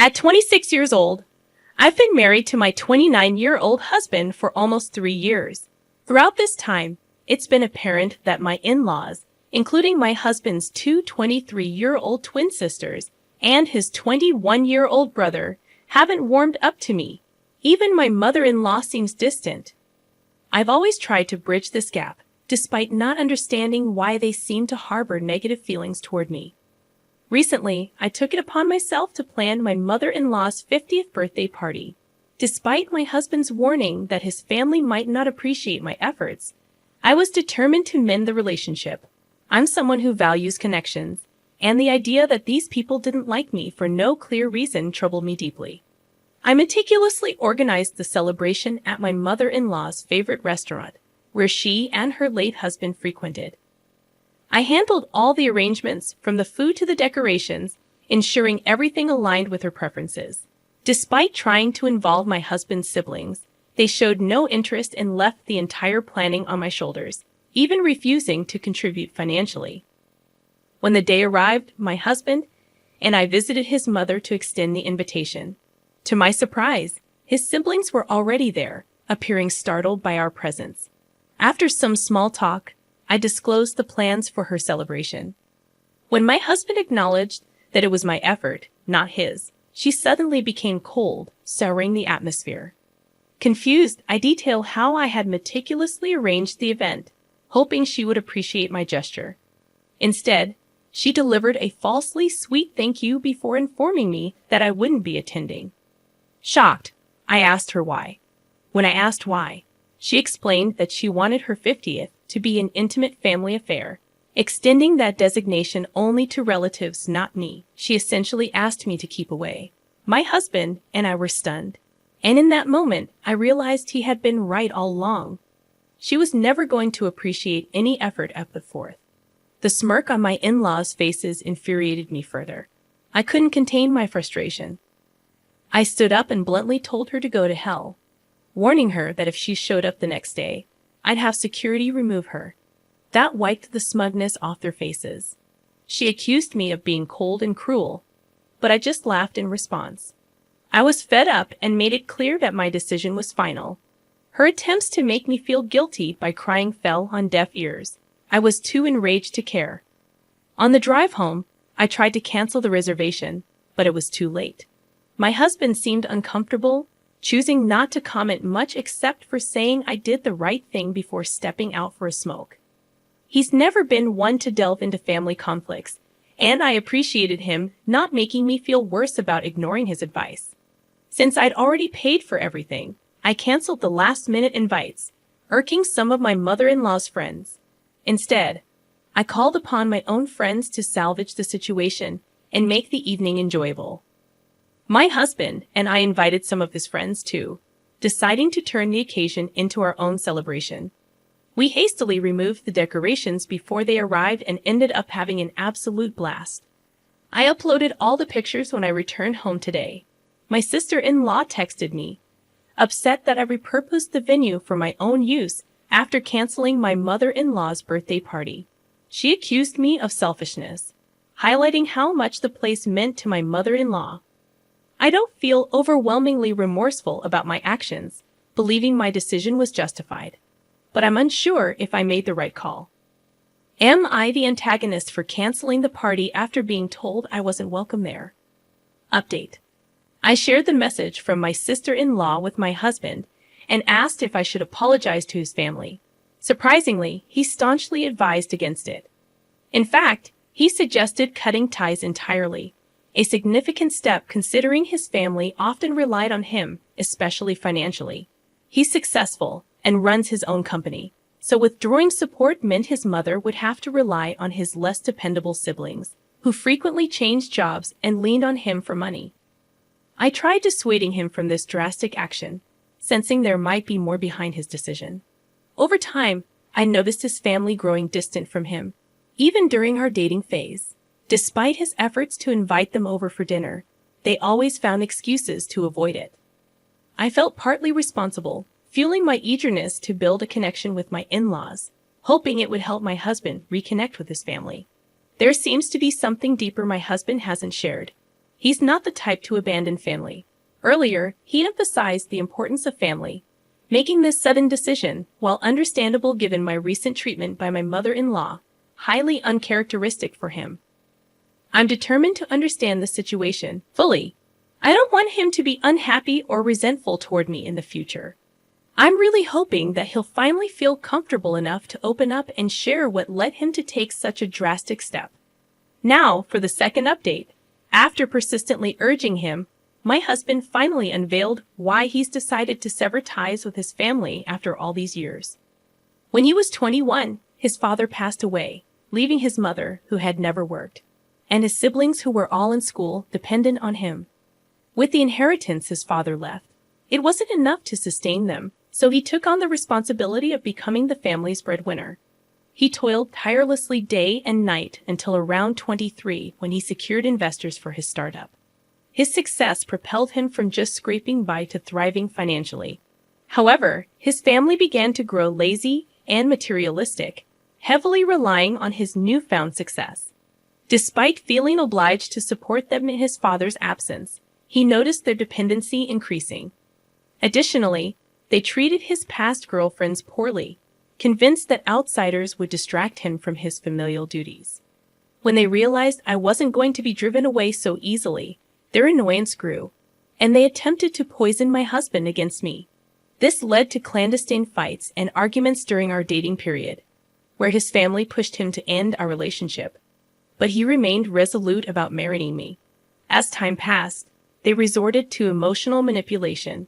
At 26 years old, I've been married to my 29-year-old husband for almost 3 years. Throughout this time, it's been apparent that my in-laws, including my husband's two 23-year-old twin sisters and his 21-year-old brother, haven't warmed up to me. Even my mother-in-law seems distant. I've always tried to bridge this gap, despite not understanding why they seem to harbor negative feelings toward me. Recently, I took it upon myself to plan my mother-in-law's 50th birthday party. Despite my husband's warning that his family might not appreciate my efforts, I was determined to mend the relationship. I'm someone who values connections, and the idea that these people didn't like me for no clear reason troubled me deeply. I meticulously organized the celebration at my mother-in-law's favorite restaurant, where she and her late husband frequented. I handled all the arrangements, from the food to the decorations, ensuring everything aligned with her preferences. Despite trying to involve my husband's siblings, they showed no interest and left the entire planning on my shoulders, even refusing to contribute financially. When the day arrived, my husband and I visited his mother to extend the invitation. To my surprise, his siblings were already there, appearing startled by our presence. After some small talk, I disclosed the plans for her celebration. When my husband acknowledged that it was my effort, not his, she suddenly became cold, souring the atmosphere. Confused, I detailed how I had meticulously arranged the event, hoping she would appreciate my gesture. Instead, she delivered a falsely sweet thank you before informing me that I wouldn't be attending. Shocked, I asked her why. When I asked why, she explained that she wanted her 50th to be an intimate family affair, extending that designation only to relatives, not me. She essentially asked me to keep away. My husband and I were stunned, and in that moment, I realized he had been right all along. She was never going to appreciate any effort I put forth. The smirk on my in-laws' faces infuriated me further. I couldn't contain my frustration. I stood up and bluntly told her to go to hell, warning her that if she showed up the next day, I'd have security remove her. That wiped the smugness off their faces. She accused me of being cold and cruel, but I just laughed in response. I was fed up and made it clear that my decision was final. Her attempts to make me feel guilty by crying fell on deaf ears. I was too enraged to care. On the drive home, I tried to cancel the reservation, but it was too late. My husband seemed uncomfortable, choosing not to comment much except for saying I did the right thing before stepping out for a smoke. He's never been one to delve into family conflicts, and I appreciated him not making me feel worse about ignoring his advice. Since I'd already paid for everything, I canceled the last-minute invites, irking some of my mother-in-law's friends. Instead, I called upon my own friends to salvage the situation and make the evening enjoyable. My husband and I invited some of his friends too, deciding to turn the occasion into our own celebration. We hastily removed the decorations before they arrived and ended up having an absolute blast. I uploaded all the pictures when I returned home today. My sister-in-law texted me, upset that I repurposed the venue for my own use after canceling my mother-in-law's birthday party. She accused me of selfishness, highlighting how much the place meant to my mother-in-law. I don't feel overwhelmingly remorseful about my actions, believing my decision was justified, but I'm unsure if I made the right call. Am I the antagonist for canceling the party after being told I wasn't welcome there? Update. I shared the message from my sister-in-law with my husband and asked if I should apologize to his family. Surprisingly, he staunchly advised against it. In fact, he suggested cutting ties entirely, a significant step considering his family often relied on him, especially financially. He's successful and runs his own company, so withdrawing support meant his mother would have to rely on his less dependable siblings, who frequently changed jobs and leaned on him for money. I tried dissuading him from this drastic action, sensing there might be more behind his decision. Over time, I noticed his family growing distant from him, even during our dating phase. Despite his efforts to invite them over for dinner, they always found excuses to avoid it. I felt partly responsible, fueling my eagerness to build a connection with my in-laws, hoping it would help my husband reconnect with his family. There seems to be something deeper my husband hasn't shared. He's not the type to abandon family. Earlier, he emphasized the importance of family, making this sudden decision, while understandable given my recent treatment by my mother-in-law, highly uncharacteristic for him. I'm determined to understand the situation fully. I don't want him to be unhappy or resentful toward me in the future. I'm really hoping that he'll finally feel comfortable enough to open up and share what led him to take such a drastic step. Now, for the second update. After persistently urging him, my husband finally unveiled why he's decided to sever ties with his family after all these years. When he was 21, his father passed away, leaving his mother, who had never worked, and his siblings who were all in school dependent on him. With the inheritance his father left, it wasn't enough to sustain them, so he took on the responsibility of becoming the family's breadwinner. He toiled tirelessly day and night until around 23 when he secured investors for his startup. His success propelled him from just scraping by to thriving financially. However, his family began to grow lazy and materialistic, heavily relying on his newfound success. Despite feeling obliged to support them in his father's absence, he noticed their dependency increasing. Additionally, they treated his past girlfriends poorly, convinced that outsiders would distract him from his familial duties. When they realized I wasn't going to be driven away so easily, their annoyance grew, and they attempted to poison my husband against me. This led to clandestine fights and arguments during our dating period, where his family pushed him to end our relationship. But he remained resolute about marrying me. As time passed, they resorted to emotional manipulation.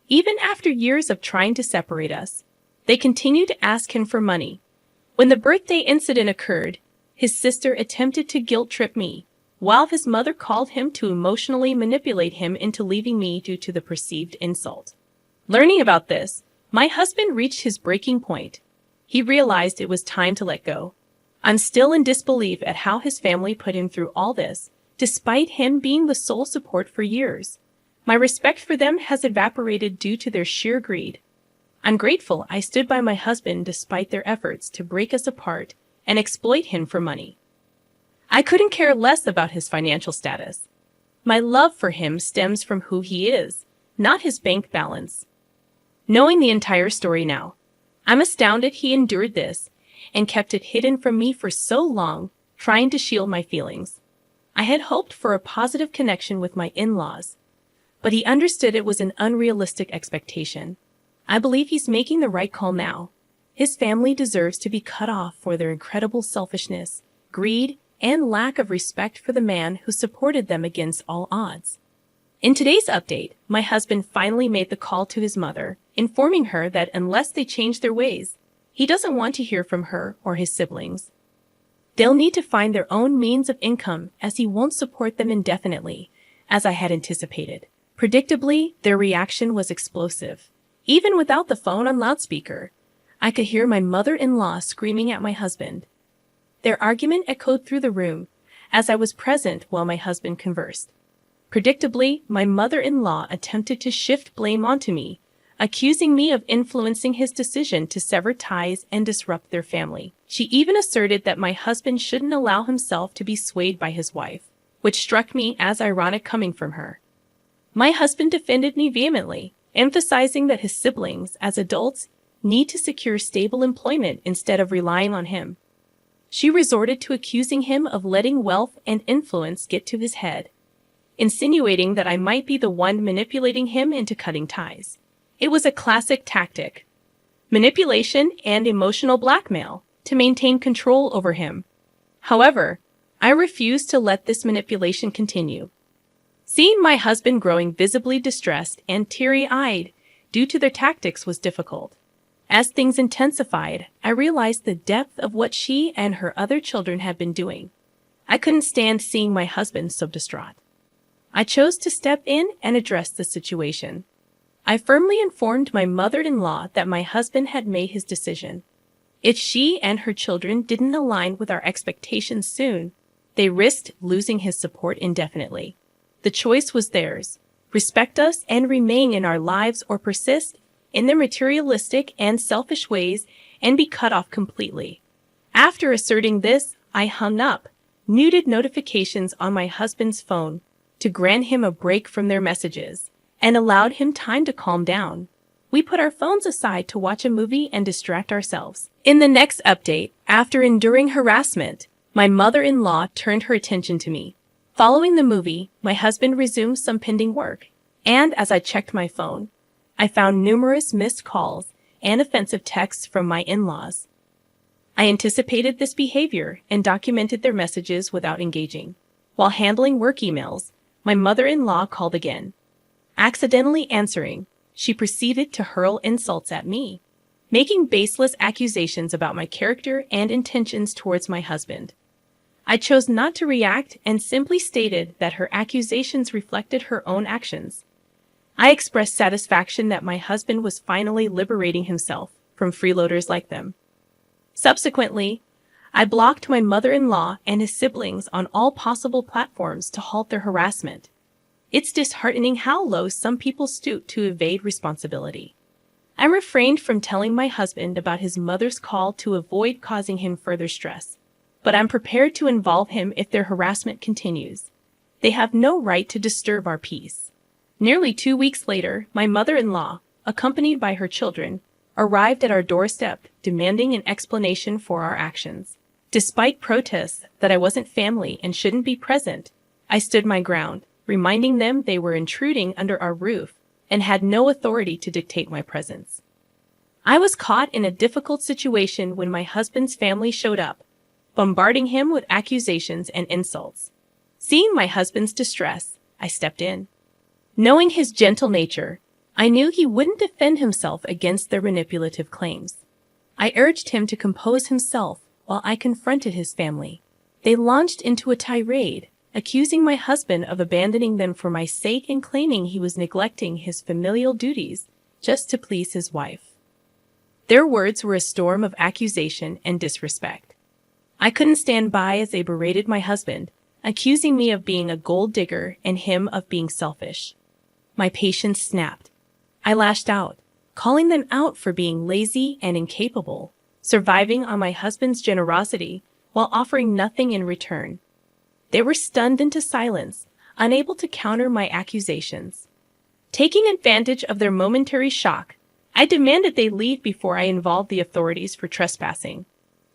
Even after years of trying to separate us, they continued to ask him for money. When the birthday incident occurred, his sister attempted to guilt-trip me, while his mother called him to emotionally manipulate him into leaving me due to the perceived insult. Learning about this, my husband reached his breaking point. He realized it was time to let go. I'm still in disbelief at how his family put him through all this, despite him being the sole support for years. My respect for them has evaporated due to their sheer greed. I'm grateful I stood by my husband despite their efforts to break us apart and exploit him for money. I couldn't care less about his financial status. My love for him stems from who he is, not his bank balance. Knowing the entire story now, I'm astounded he endured this and kept it hidden from me for so long, trying to shield my feelings. I had hoped for a positive connection with my in-laws, but he understood it was an unrealistic expectation. I believe he's making the right call now. His family deserves to be cut off for their incredible selfishness, greed, and lack of respect for the man who supported them against all odds. In today's update, my husband finally made the call to his mother, informing her that unless they change their ways, he doesn't want to hear from her or his siblings. They'll need to find their own means of income as he won't support them indefinitely, as I had anticipated. Predictably, their reaction was explosive. Even without the phone on loudspeaker, I could hear my mother-in-law screaming at my husband. Their argument echoed through the room, as I was present while my husband conversed. Predictably, my mother-in-law attempted to shift blame onto me, accusing me of influencing his decision to sever ties and disrupt their family. She even asserted that my husband shouldn't allow himself to be swayed by his wife, which struck me as ironic coming from her. My husband defended me vehemently, emphasizing that his siblings, as adults, need to secure stable employment instead of relying on him. She resorted to accusing him of letting wealth and influence get to his head, insinuating that I might be the one manipulating him into cutting ties. It was a classic tactic: manipulation and emotional blackmail to maintain control over him. However, I refused to let this manipulation continue. Seeing my husband growing visibly distressed and teary-eyed due to their tactics was difficult. As things intensified, I realized the depth of what she and her other children had been doing. I couldn't stand seeing my husband so distraught. I chose to step in and address the situation. I firmly informed my mother-in-law that my husband had made his decision. If she and her children didn't align with our expectations soon, they risked losing his support indefinitely. The choice was theirs: respect us and remain in our lives, or persist in their materialistic and selfish ways and be cut off completely. After asserting this, I hung up, muted notifications on my husband's phone, to grant him a break from their messages and allowed him time to calm down. We put our phones aside to watch a movie and distract ourselves. In the next update, after enduring harassment, my mother-in-law turned her attention to me. Following the movie, my husband resumed some pending work, and as I checked my phone, I found numerous missed calls and offensive texts from my in-laws. I anticipated this behavior and documented their messages without engaging. While handling work emails, my mother-in-law called again. Accidentally answering, she proceeded to hurl insults at me, making baseless accusations about my character and intentions towards my husband. I chose not to react and simply stated that her accusations reflected her own actions. I expressed satisfaction that my husband was finally liberating himself from freeloaders like them. Subsequently, I blocked my mother-in-law and his siblings on all possible platforms to halt their harassment. It's disheartening how low some people stoop to evade responsibility. I refrained from telling my husband about his mother's call to avoid causing him further stress, but I'm prepared to involve him if their harassment continues. They have no right to disturb our peace. Nearly 2 weeks later, my mother-in-law, accompanied by her children, arrived at our doorstep demanding an explanation for our actions. Despite protests that I wasn't family and shouldn't be present, I stood my ground, reminding them they were intruding under our roof and had no authority to dictate my presence. I was caught in a difficult situation when my husband's family showed up, bombarding him with accusations and insults. Seeing my husband's distress, I stepped in. Knowing his gentle nature, I knew he wouldn't defend himself against their manipulative claims. I urged him to compose himself while I confronted his family. They launched into a tirade, accusing my husband of abandoning them for my sake and claiming he was neglecting his familial duties just to please his wife. Their words were a storm of accusation and disrespect. I couldn't stand by as they berated my husband, accusing me of being a gold digger and him of being selfish. My patience snapped. I lashed out, calling them out for being lazy and incapable, surviving on my husband's generosity while offering nothing in return. They were stunned into silence, unable to counter my accusations. Taking advantage of their momentary shock, I demanded they leave before I involved the authorities for trespassing.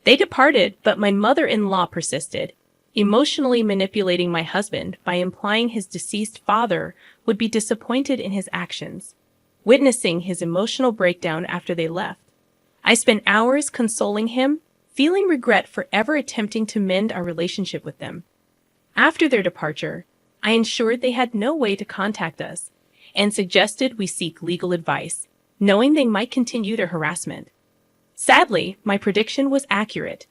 They departed, but my mother-in-law persisted, emotionally manipulating my husband by implying his deceased father would be disappointed in his actions. Witnessing his emotional breakdown after they left, I spent hours consoling him, feeling regret for ever attempting to mend our relationship with them. After their departure, I ensured they had no way to contact us and suggested we seek legal advice, knowing they might continue their harassment. Sadly, my prediction was accurate.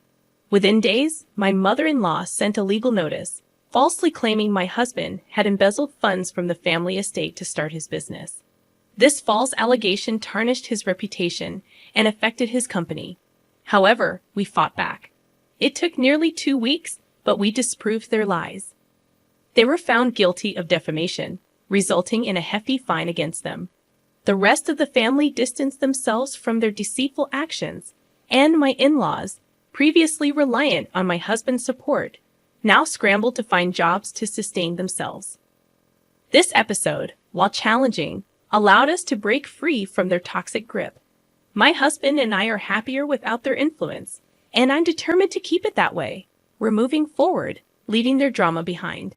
Within days, my mother-in-law sent a legal notice, falsely claiming my husband had embezzled funds from the family estate to start his business. This false allegation tarnished his reputation and affected his company. However, we fought back. It took nearly 2 weeks, but we disproved their lies. They were found guilty of defamation, resulting in a hefty fine against them. The rest of the family distanced themselves from their deceitful actions, and my in-laws, previously reliant on my husband's support, now scrambled to find jobs to sustain themselves. This episode, while challenging, allowed us to break free from their toxic grip. My husband and I are happier without their influence, and I'm determined to keep it that way. We're moving forward, leaving their drama behind.